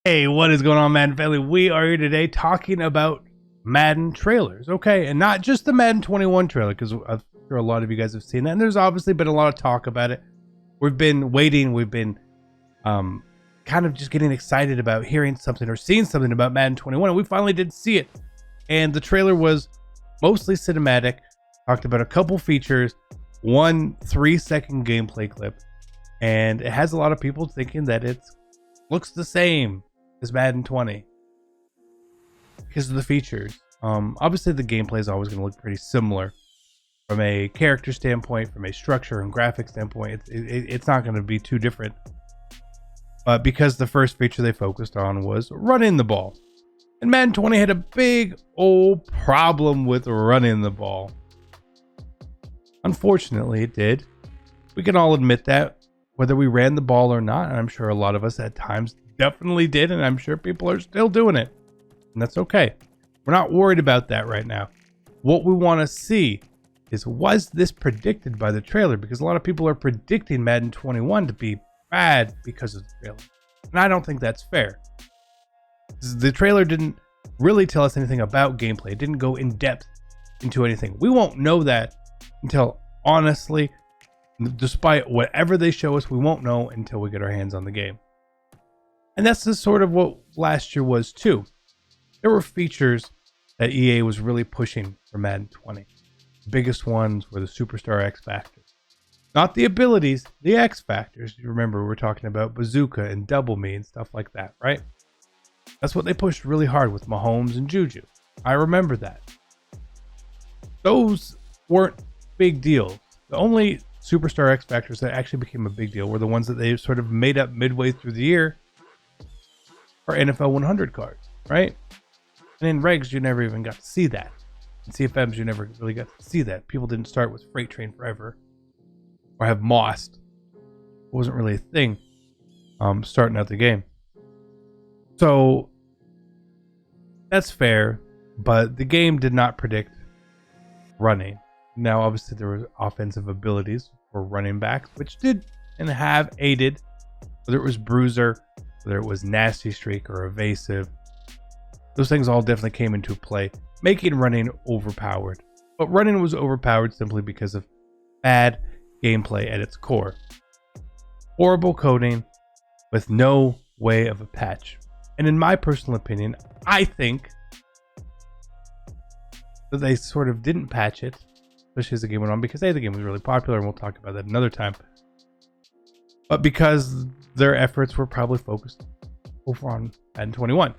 Hey, what is going on, Madden family? We are here today talking about Madden trailers, okay? And not just the Madden 21 trailer, because I'm sure a lot of you guys have seen that, and there's obviously been a lot of talk about it. We've been waiting, we've been kind of just getting excited about hearing something or seeing something about Madden 21, and we finally did see it. And the trailer was mostly cinematic, talked about a couple features, one 3-second gameplay clip, and it has a lot of people thinking that it looks the same as Madden 20 because of the features. Obviously the gameplay is always going to look pretty similar from a character standpoint, from a structure and graphics standpoint. It's not going to be too different, but because the first feature they focused on was running the ball, and Madden 20 had a big old problem with running the ball. Unfortunately, it did. We can all admit that, whether we ran the ball or not, and I'm sure a lot of us at times definitely did, and I'm sure people are still doing it, and that's okay. We're not worried about that right now. What we want to see is, was this predicted by the trailer? Because a lot of people are predicting Madden 21 to be bad because of the trailer, and I don't think that's fair. The trailer didn't really tell us anything about gameplay. It didn't go in depth into anything. We won't know that until, honestly, despite whatever they show us, we won't know until we get our hands on the game. And that's just sort of what last year was too. There were features that EA was really pushing for Madden 20. The biggest ones were the Superstar X Factors. Not the abilities, the X Factors. You remember we were talking about Bazooka and Double Me and stuff like that, right? That's what they pushed really hard with Mahomes and Juju. I remember that. Those weren't big deals. The only Superstar X Factors that actually became a big deal were the ones that they sort of made up midway through the year for NFL 100 cards, right? And in regs, you never even got to see that. In CFMs, you never really got to see that. People didn't start with Freight Train Forever or have Mossed. It wasn't really a thing starting out the game. So that's fair, but the game did not predict running. Now, obviously, there were offensive abilities for running backs, which did and have aided, whether it was Bruiser, whether it was Nasty Streak or Evasive. Those things all definitely came into play, making running overpowered. But running was overpowered simply because of bad gameplay at its core. Horrible coding with no way of a patch. And in my personal opinion, I think that they sort of didn't patch it, especially as the game went on, because the game was really popular, and we'll talk about that another time. But because their efforts were probably focused over on Madden 21.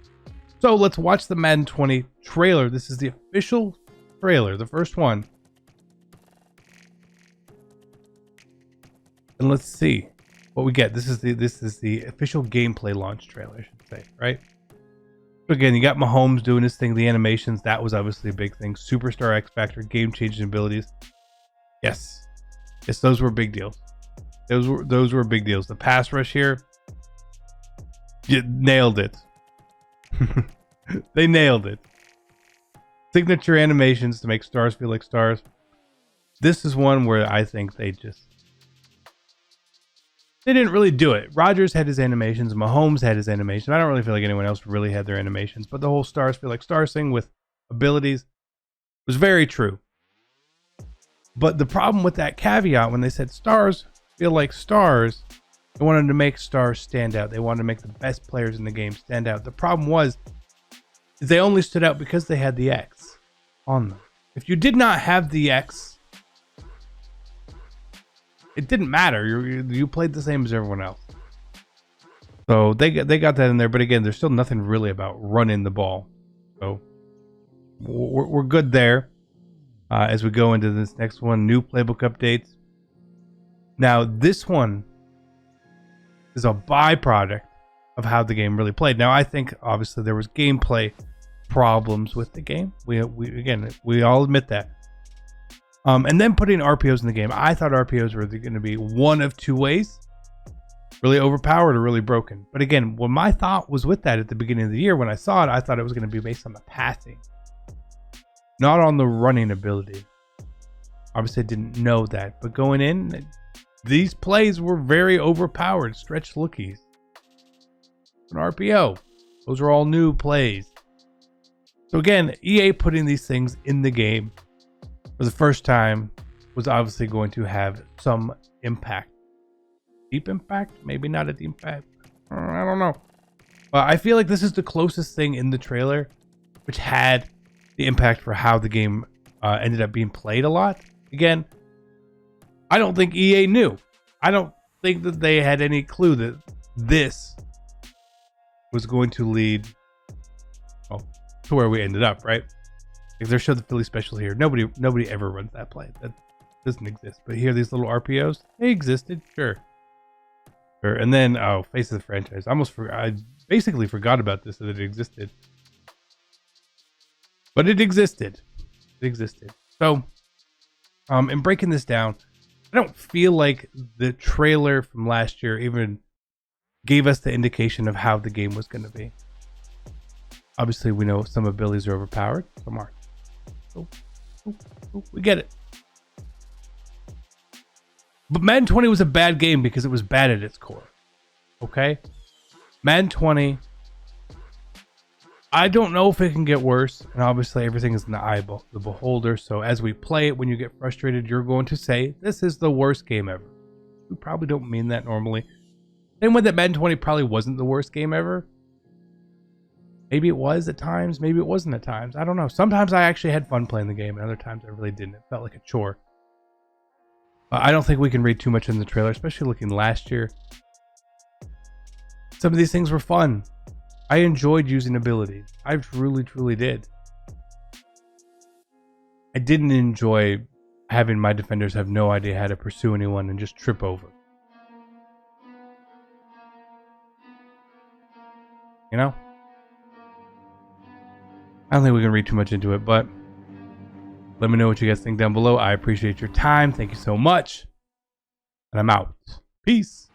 So let's watch the Madden 20 trailer. This is the official trailer, the first one. And let's see what we get. This is the official gameplay launch trailer, I should say, right? So again, you got Mahomes doing his thing, the animations, that was obviously a big thing. Superstar X Factor, game-changing abilities. Yes, those were big deals. Those were big deals. The pass rush here, you nailed it. They nailed it. Signature animations to make stars feel like stars. This is one where I think they didn't really do it. Rodgers had his animations, Mahomes had his animations. I don't really feel like anyone else really had their animations, but the whole stars feel like stars thing with abilities was very true. But the problem with that caveat, when they said stars feel like stars, they wanted to make stars stand out. They wanted to make the best players in the game stand out. The problem was they only stood out because they had the X on them. If you did not have the X, it didn't matter. You played the same as everyone else. So they got that in there. But again, there's still nothing really about running the ball. So we're good there. As we go into this next one, new playbook updates. Now, this one is a byproduct of how the game really played. Now, I think obviously there was gameplay problems with the game. We all admit that. And then putting RPOs in the game. I thought RPOs were going to be one of two ways: really overpowered or really broken. But again, when my thought was with that at the beginning of the year, when I saw it, I thought it was going to be based on the passing, not on the running ability. Obviously, I didn't know that, but going in, these plays were very overpowered, stretch lookies. An RPO. Those are all new plays. So again, EA putting these things in the game for the first time was obviously going to have some impact. Deep impact? Maybe not a deep impact. I don't know. But I feel like this is the closest thing in the trailer which had the impact for how the game ended up being played a lot. Again, I don't think EA knew. I don't think that they had any clue that this was going to lead, well, to where we ended up, right? If they showed the Philly special here, nobody ever runs that play. That doesn't exist. But here, these little RPOs, they existed, sure. And then, face of the franchise. I basically forgot about this, that it existed. But it existed. It existed. So, in breaking this down, I don't feel like the trailer from last year even gave us the indication of how the game was going to be. Obviously, we know some abilities are overpowered, some aren't. So, we get it. But Madden 20 was a bad game because it was bad at its core. Okay? Madden 20, I don't know if it can get worse. And obviously, everything is in the eye of the beholder. So as we play it, when you get frustrated, you're going to say, this is the worst game ever. We probably don't mean that normally. Same way that Madden 20 probably wasn't the worst game ever. Maybe it was at times. Maybe it wasn't at times. I don't know. Sometimes I actually had fun playing the game. And other times I really didn't. It felt like a chore. I don't think we can read too much in the trailer, especially looking last year. Some of these things were fun. I enjoyed using abilities. I truly did. I didn't enjoy having my defenders have no idea how to pursue anyone and just trip over. You know? I don't think we can read too much into it, but let me know what you guys think down below. I appreciate your time. Thank you so much. And I'm out. Peace.